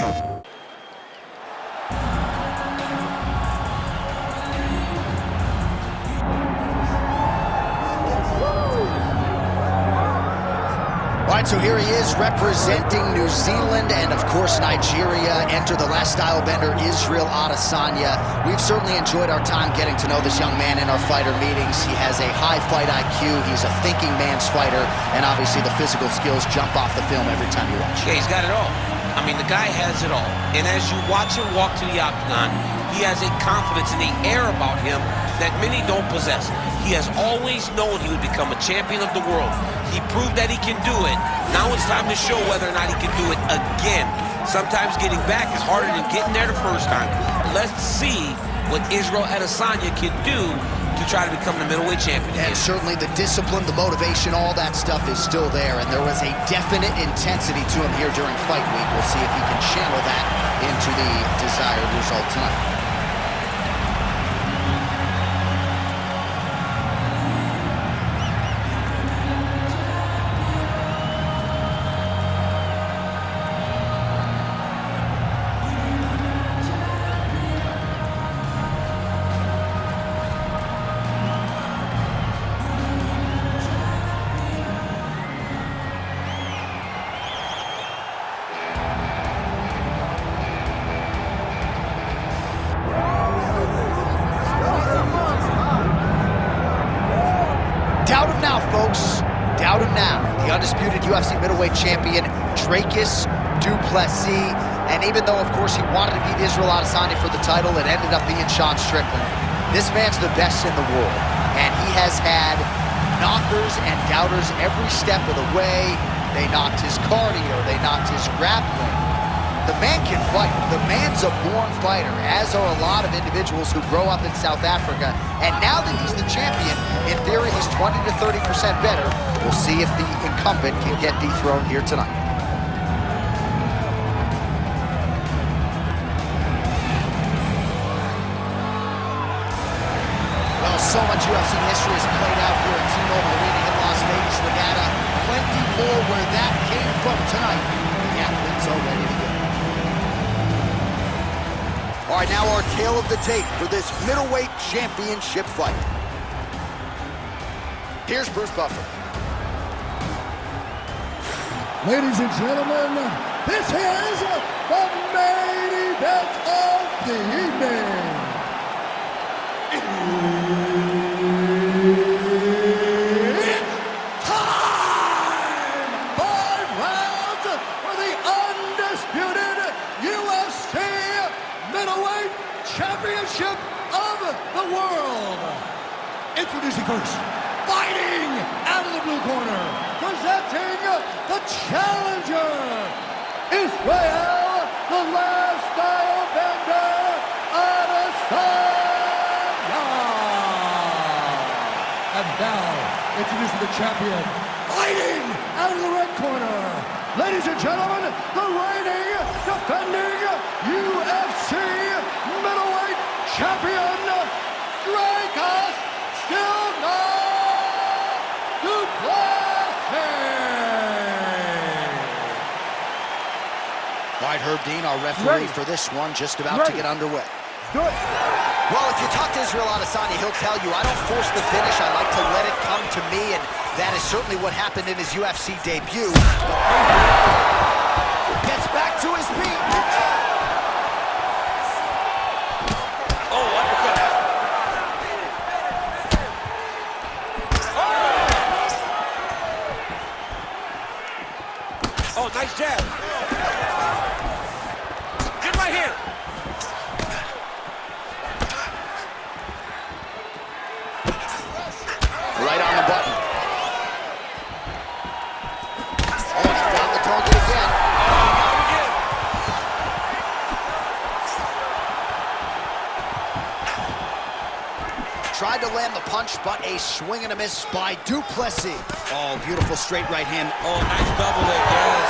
All right, so here he is representing New Zealand and, of course, Nigeria. Enter the last style bender, Israel Adesanya. We've certainly enjoyed our time getting to know this young man in our fighter meetings. He has a high fight IQ. He's a thinking man's fighter, and obviously the physical skills jump off the film every time you watch. Yeah, he's got it all. I mean, the guy has it all. And as you watch him walk to the octagon, he has a confidence and the air about him that many don't possess. He has always known he would become a champion of the world. He proved that he can do it. Now it's time to show whether or not he can do it again. Sometimes getting back is harder than getting there the first time. Let's see what Israel Adesanya can do to try to become the middleweight champion. And certainly the discipline, the motivation, all that stuff is still there. And there was a definite intensity to him here during fight week. We'll see if he can channel that into the desired result tonight. Doubt him now, folks. Doubt him now. The undisputed UFC middleweight champion, DRICUS Du Plessis. And even though, of course, he wanted to beat Israel Adesanya for the title, it ended up being Sean Strickland. This man's the best in the world. And he has had knockers and doubters every step of the way. They knocked his cardio. They knocked his grappling. The man can fight. The man's a born fighter, as are a lot of individuals who grow up in South Africa. And now that he's the champion, in theory, he's 20 to 30% better. We'll see if the incumbent can get dethroned here tonight. Well, so much UFC history has played out here at T-Mobile Arena in Las Vegas, Nevada. Plenty more where that came from tonight. The athletes are ready to go. All right, now our tale of the tape for this middleweight championship fight. Here's Bruce Buffer. Ladies and gentlemen, this is the main event of the evening. It's time! 5 rounds for the undisputed UFC Middleweight Championship of the world. Introducing first, fighting out of the blue corner, presenting the challenger, Israel, the last style bender, Adesanya. And now, introducing the champion, fighting out of the red corner, ladies and gentlemen, the reigning, defending UFC middleweight champion, DRICUS Du Plessis. All right, Herb Dean, our referee for this one, just about to get underway. Well, if you talk to Israel Adesanya, he'll tell you, I don't force the finish. I like to let it come to me, and that is certainly what happened in his UFC debut. Gets back to his feet. Oh, uppercut. Oh, nice jab. Get right here. Right on the button. Oh, he found the target again. Tried to land the punch, but a swing and a miss by Du Plessis. Oh, beautiful straight right hand. Oh, nice double leg, yes.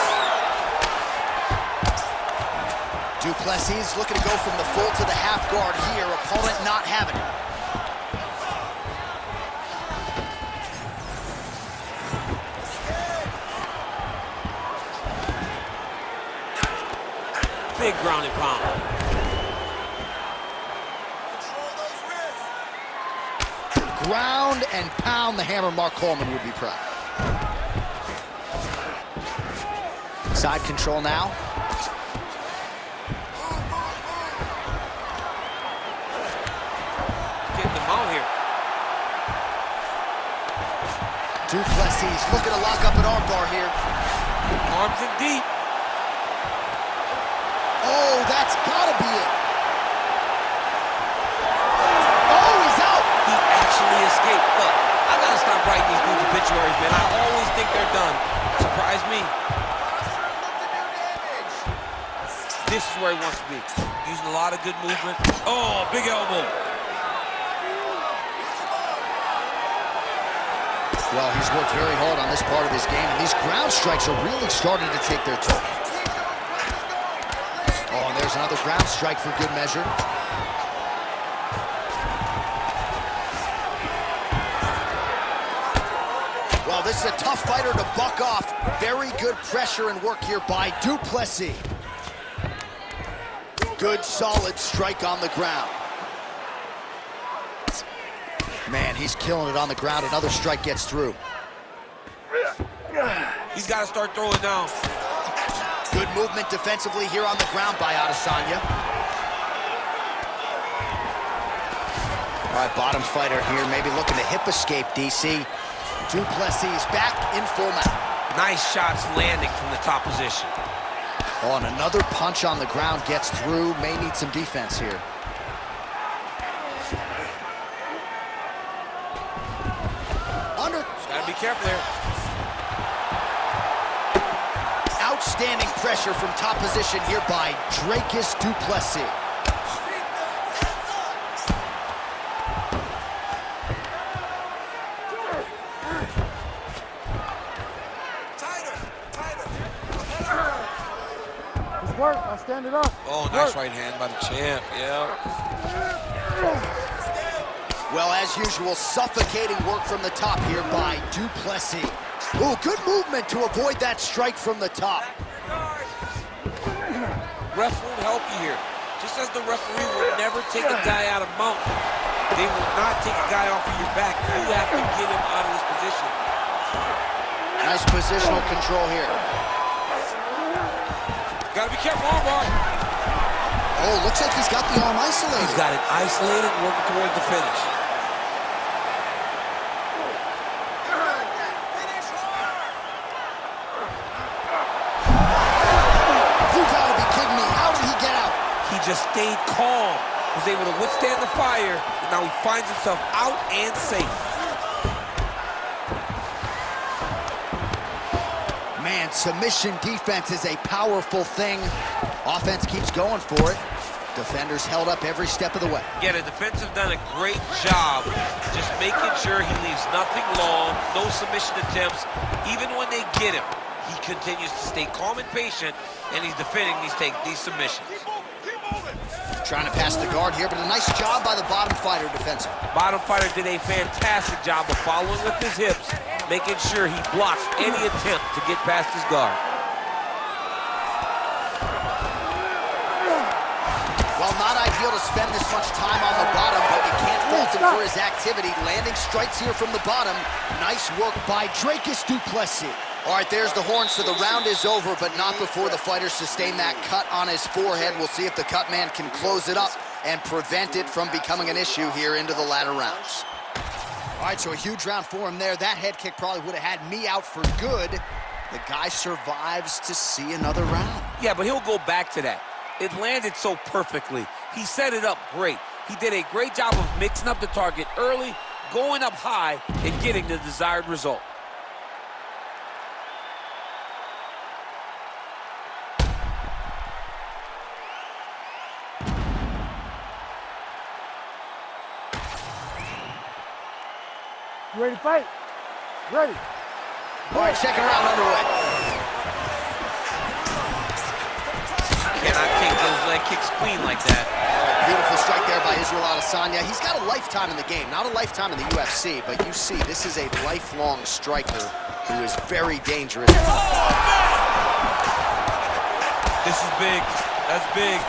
Du Plessis looking to go from the full to the half guard here. Opponent not having it. big ground and pound. Ground and pound, the hammer. Mark Coleman would be proud. Side control now. Getting them out here. Du Plessis looking to lock up an armbar here. Arms in deep. Oh, that's gotta be it. Oh, he's out. He actually escaped. Look, I gotta stop writing these dudes obituaries, man. I always think they're done. Surprise me. This is where he wants to be. Using a lot of good movement. Oh, big elbow. Well, he's worked very hard on this part of his game, and these ground strikes are really starting to take their toll. Oh, and there's another ground strike for good measure. Well, this is a tough fighter to buck off. Very good pressure and work here by Du Plessis. Good, solid strike on the ground. Man, he's killing it on the ground. Another strike gets through. He's got to start throwing down. Good movement defensively here on the ground by Adesanya. All right, bottom fighter here, maybe looking to hip escape, DC. Du Plessis back in full mount. Nice shots landing from the top position. Oh, and another punch on the ground gets through. May need some defense here. Gotta be careful there. Outstanding pressure from top position here by DRICUS DU PLESSIS. It's work. I'll stand it up. Oh, nice right hand by the champ. Yeah. Well, as usual, suffocating work from the top here by Du Plessis. Ooh, good movement to avoid that strike from the top. Ref won't help you here. Just as the referee will never take a guy out of mount, they will not take a guy off of your back. You have to get him out of this position. Nice positional control here. Gotta be careful, armbar. Oh, looks like he's got the arm isolated. He's got it isolated, working towards the finish. You gotta be kidding me. How did he get out? He just stayed calm, was able to withstand the fire, and now he finds himself out and safe. Man, submission defense is a powerful thing. Offense keeps going for it. Defenders held up every step of the way. Yeah, the defense have done a great job just making sure he leaves nothing long, no submission attempts. Even when they get him, he continues to stay calm and patient, and he's defending these submissions. Trying to pass the guard here, but a nice job by the bottom fighter defensively. Bottom fighter did a fantastic job of following with his hips, making sure he blocks any attempt to get past his guard. Well, not ideal to spend this much time on the bottom, but you can't fault him for his activity. Landing strikes here from the bottom. Nice work by DRICUS DU PLESSIS. All right, there's the horn, so the round is over, but not before the fighter sustained that cut on his forehead. We'll see if the cut man can close it up and prevent it from becoming an issue here into the latter rounds. All right, so a huge round for him there. That head kick probably would have had me out for good. The guy survives to see another round. Yeah, but he'll go back to that. It landed so perfectly. He set it up great. He did a great job of mixing up the target early, going up high, and getting the desired result. You ready to fight? Ready. All right, second round underway. Cannot take those leg kicks clean like that. Beautiful strike there by Israel Adesanya. He's got a lifetime in the game, not a lifetime in the UFC, but you see, this is a lifelong striker who is very dangerous. Oh, man! This is big. That's big.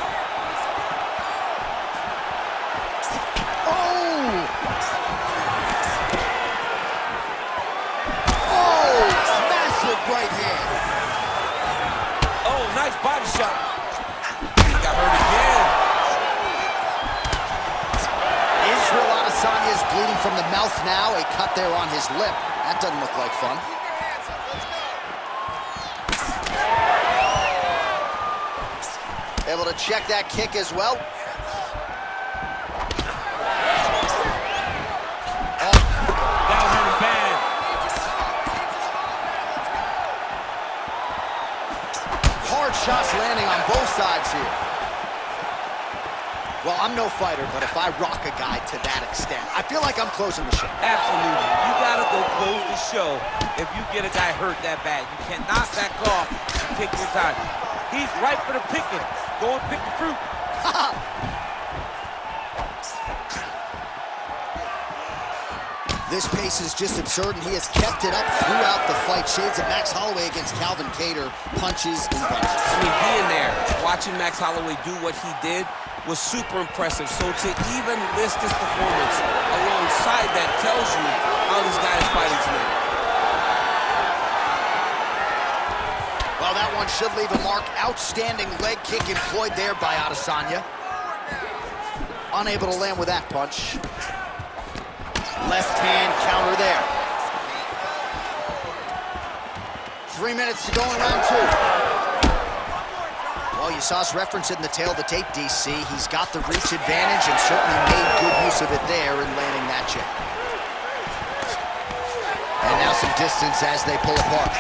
Right hand. Oh, nice body shot. He got hurt again. Israel Adesanya is bleeding from the mouth now. A cut there on his lip. That doesn't look like fun. Able to check that kick as well. Shots landing on both sides here. Well, I'm no fighter, but if I rock a guy to that extent, I feel like I'm closing the show. Absolutely. You gotta go close the show if you get a guy hurt that bad. You cannot back off and take your time. He's ripe for the picking. Go and pick the fruit. This pace is just absurd, and he has kept it up throughout the fight. Shades of Max Holloway against Calvin Kattar, punches and bunches. I mean, being there, watching Max Holloway do what he did was super impressive. So to even list his performance alongside that tells you how this guy is fighting tonight. Well, that one should leave a mark. Outstanding leg kick employed there by Adesanya. Unable to land with that punch. Left hand counter there. 3 minutes to go in round two. Well, you saw us reference it in the tail of the tape, DC. He's got the reach advantage and certainly made good use of it there in landing that jab. And now some distance as they pull apart.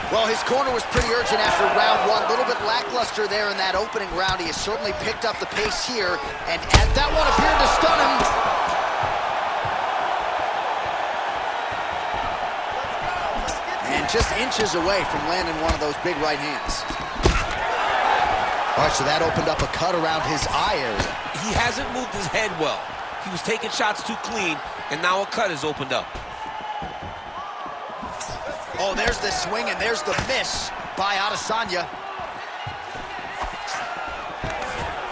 Well, his corner was pretty urgent after round one. A little bit lackluster there in that opening round. He has certainly picked up the pace here, and that one appeared to stun him. Just inches away from landing one of those big right hands. All right, so that opened up a cut around his eye area. He hasn't moved his head well. He was taking shots too clean, and now a cut has opened up. Oh, there's the swing, and there's the miss by Adesanya.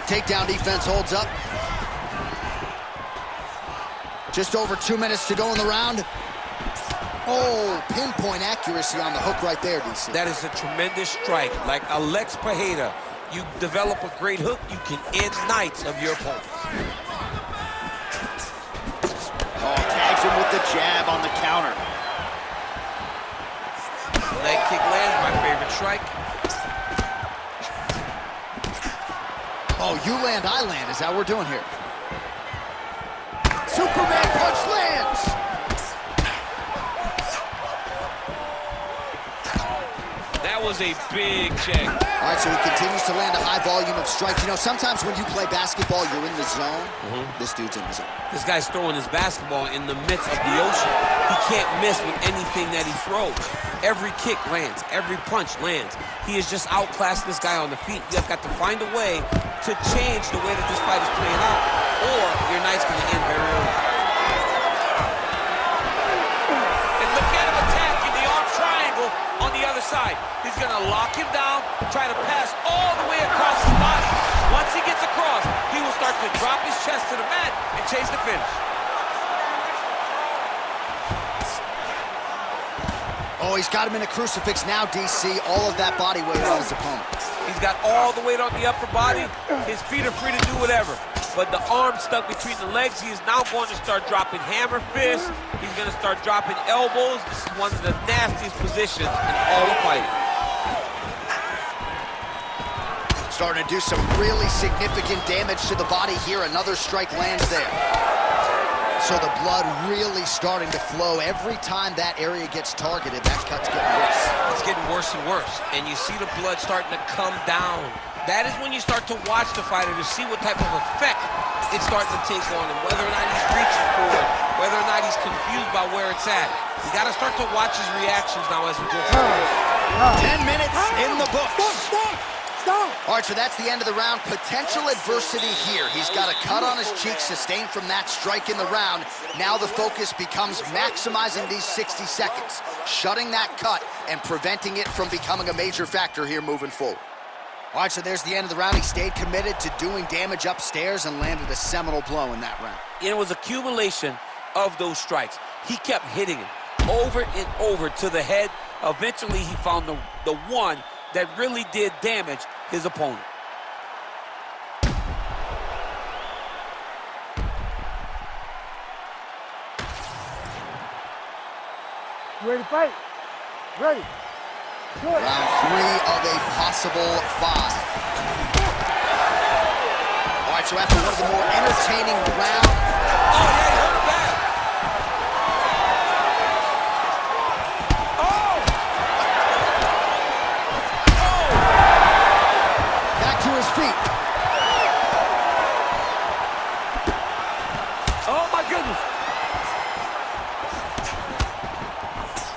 Takedown defense holds up. Just over 2 minutes to go in the round. Oh, pinpoint accuracy on the hook right there, DC. That is a tremendous strike. Like Alex Pajeda, you develop a great hook, you can end nights of your opponent. Oh, tags him with the jab on the counter. Leg kick lands, my favorite strike. Oh, you land, I land. Is that what we're doing here? Superman punch lands. That was a big check. All right, so he continues to land a high volume of strikes. You know, sometimes when you play basketball, you're in the zone. This dude's in the zone. This guy's throwing his basketball in the midst of the ocean. He can't miss with anything that he throws. Every kick lands. Every punch lands. He is just outclassed this guy on the feet. You have got to find a way to change the way that this fight is playing out, or your night's going to end very early. And look at him attacking the arm triangle on the other side. He's going to lock him down, try to pass all the way across his body. Once he gets across, he will start to drop his chest to the mat and chase the finish. Oh, he's got him in a crucifix now, DC. All of that body weight on his opponent. He's got all the weight on the upper body. His feet are free to do whatever. But the arm stuck between the legs. He is now going to start dropping hammer fists. He's going to start dropping elbows. This is one of the nastiest positions in all the fighting. Starting to do some really significant damage to the body here. Another strike lands there. So the blood really starting to flow. Every time that area gets targeted, that cut's getting worse. It's getting worse and worse. And you see the blood starting to come down. That is when you start to watch the fighter to see what type of effect it's starting to take on him, whether or not he's reaching for it, whether or not he's confused by where it's at. You got to start to watch his reactions now as we go forward. 10 minutes in the books. All right, so that's the end of the round. Potential adversity here. He's got a cut on his cheek sustained from that strike in the round. Now the focus becomes maximizing these 60 seconds, shutting that cut and preventing it from becoming a major factor here moving forward. All right, so there's the end of the round. He stayed committed to doing damage upstairs and landed a seminal blow in that round. It was accumulation of those strikes. He kept hitting him over and over to the head. Eventually, he found the one that really did damage his opponent. You ready to fight? Ready. Good. Round 3 of a possible 5. All right, so after one of the more entertaining rounds. Oh, yeah, he hurt him bad. Oh! Oh! Back to his feet. Oh, my goodness.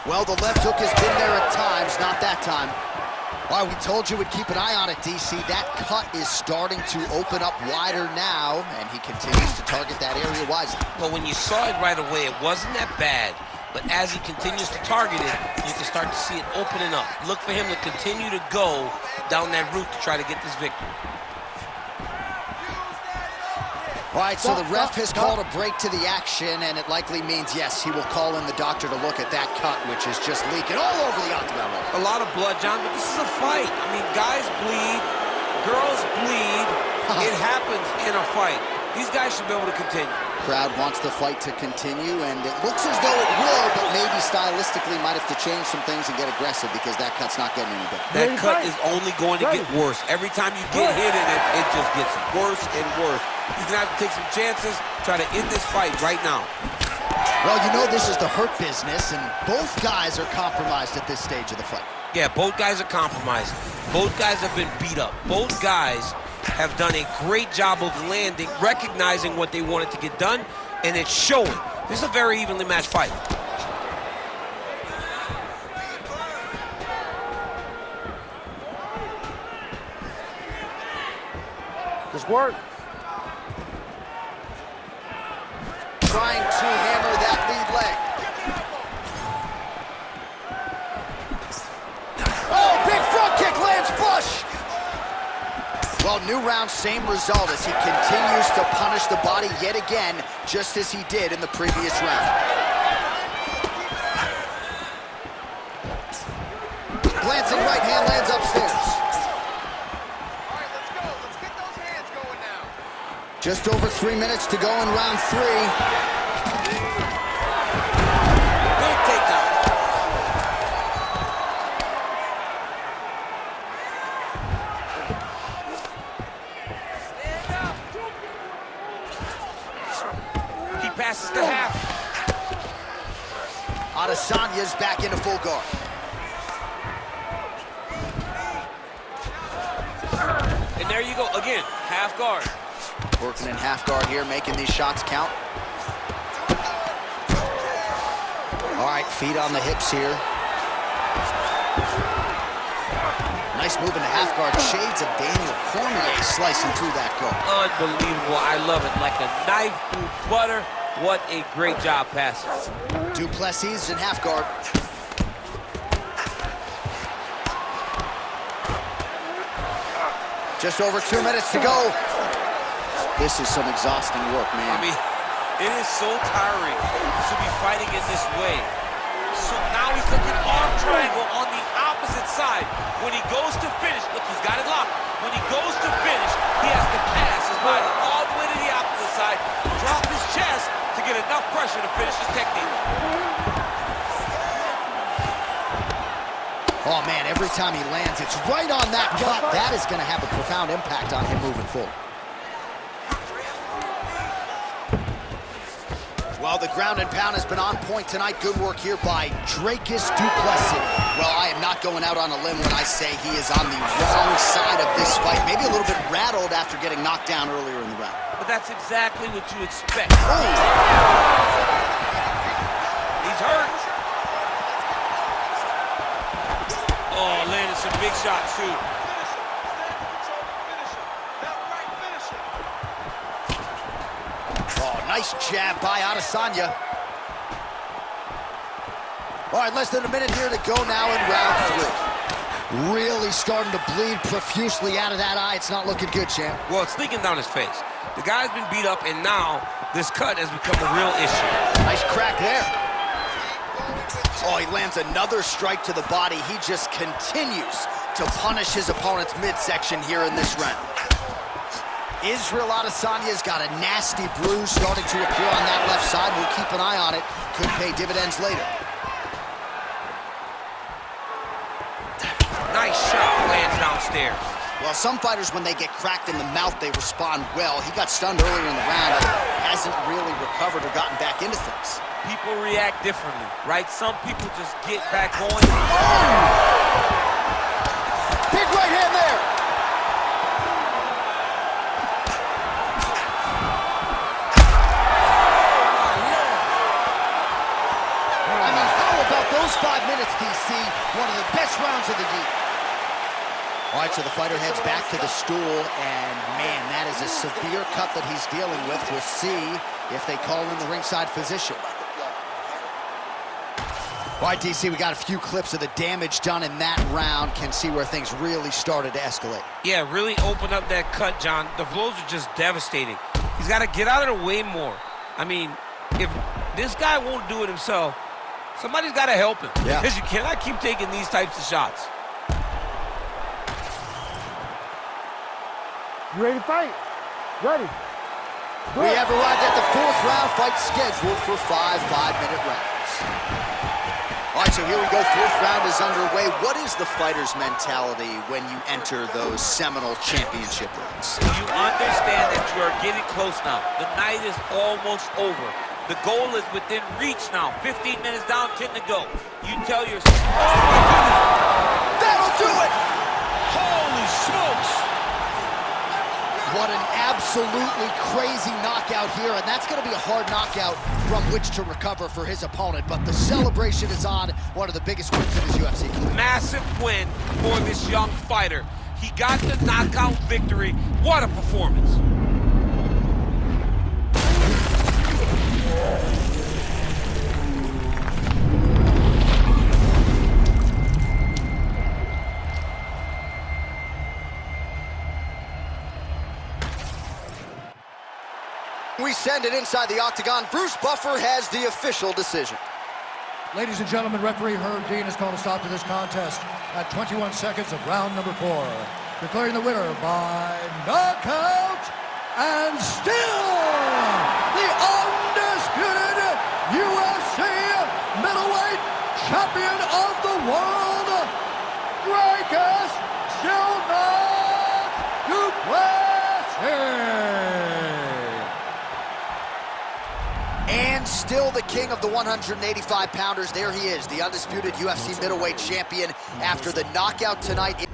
Well, the left hook has been there at times, not that time. All right, we told you we'd keep an eye on it, DC. That cut is starting to open up wider now, and he continues to target that area wisely. Well, when you saw it right away, it wasn't that bad. But as he continues to target it, you can start to see it opening up. Look for him to continue to go down that route to try to get this victory. All right, so the ref has called a break to the action, and it likely means, yes, he will call in the doctor to look at that cut, which is just leaking all over the octagon. A lot of blood, John, but this is a fight. I mean, guys bleed, girls bleed. It happens in a fight. These guys should be able to continue. Crowd wants the fight to continue, and it looks as though it will, but maybe stylistically might have to change some things and get aggressive because that cut's not getting any better. That cut is only going to get worse. Every time you get hit in it, it just gets worse and worse. He's going to have to take some chances, try to end this fight right now. Well, you know this is the hurt business, and both guys are compromised at this stage of the fight. Yeah, both guys are compromised. Both guys have been beat up. Both guys have done a great job of landing, recognizing what they wanted to get done, and it's showing. This is a very evenly matched fight. Just work. Trying to hammer that lead leg. Oh, big front kick lands flush. Well, new round, same result as he continues to punish the body yet again, just as he did in the previous round. Glancing right hand lands upstairs. All right, let's go. Let's get those hands going now. Just over 3 minutes to go in round 3. Big takedown. He passes to half. Adesanya's back into full guard. And there you go, again, half guard. Working in half guard here, making these shots count. All right, feet on the hips here. Nice move into half guard. Shades of Daniel Cormier slicing through that guard. Unbelievable, I love it. Like a knife through butter. What a great job passing. Du Plessis in half guard. Just over 2 minutes to go. This is some exhausting work, man. I mean, it is so tiring to be fighting in this way. So now he's looking arm triangle on the opposite side. When he goes to finish, look, he's got it locked. When he goes to finish, he has to pass his body all the way to the opposite side, drop his chest to get enough pressure to finish his technique. Oh, man, every time he lands, it's right on that cut. That is going to have a profound impact on him moving forward. Well, the ground and pound has been on point tonight. Good work here by DRICUS DU PLESSIS. Well, I am not going out on a limb when I say he is on the wrong side of this fight. Maybe a little bit rattled after getting knocked down earlier in the round. But that's exactly what you expect. Oh. He's hurt. Oh, landed some big shots, too. Nice jab by Adesanya. All right, less than a minute here to go now in round 3. Really starting to bleed profusely out of that eye. It's not looking good, champ. Well, it's leaking down his face. The guy's been beat up, and now this cut has become a real issue. Nice crack there. Oh, he lands another strike to the body. He just continues to punish his opponent's midsection here in this round. Israel Adesanya's got a nasty bruise starting to appear on that left side. We'll keep an eye on it. Could pay dividends later. Nice shot lands downstairs. Well, some fighters, when they get cracked in the mouth, they respond well. He got stunned earlier in the round and hasn't really recovered or gotten back into things. People react differently, right? Some people just get back going. Oh! Big right hand there. I mean, how about those 5 minutes, DC? One of the best rounds of the year. All right, so the fighter heads back to the stool, and man, that is a severe cut that he's dealing with. We'll see if they call in the ringside physician. All right, DC, we got a few clips of the damage done in that round. Can see where things really started to escalate. Yeah, really open up that cut, John. The blows are just devastating. He's got to get out of the way more. I mean, if this guy won't do it himself, somebody's got to help him. Yeah. Because you cannot keep taking these types of shots. You ready to fight? Ready. We have arrived at the 4th round, fight scheduled for 5 5-minute rounds. All right, so here we go. 4th round is underway. What is the fighter's mentality when you enter those seminal championship rounds? You understand that you are getting close now. The night is almost over. The goal is within reach now. 15 minutes down, 10 to go. You tell yourself, oh my goodness. That'll do it! Holy smokes! What an absolutely crazy knockout here, and that's going to be a hard knockout from which to recover for his opponent, but the celebration is on. One of the biggest wins of his UFC career. Massive win for this young fighter. He got the knockout victory. What a performance. We send it inside the octagon. Bruce Buffer has the official decision. Ladies and gentlemen, referee Herb Dean has called a stop to this contest at 21 seconds of round number 4, declaring the winner by knockout and still the undisputed UFC Middleweight Champion of the world, DRICUS Du Plessis. And still the king of the 185-pounders. There he is, the undisputed UFC middleweight champion after the knockout tonight.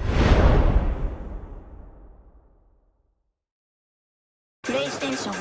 PlayStation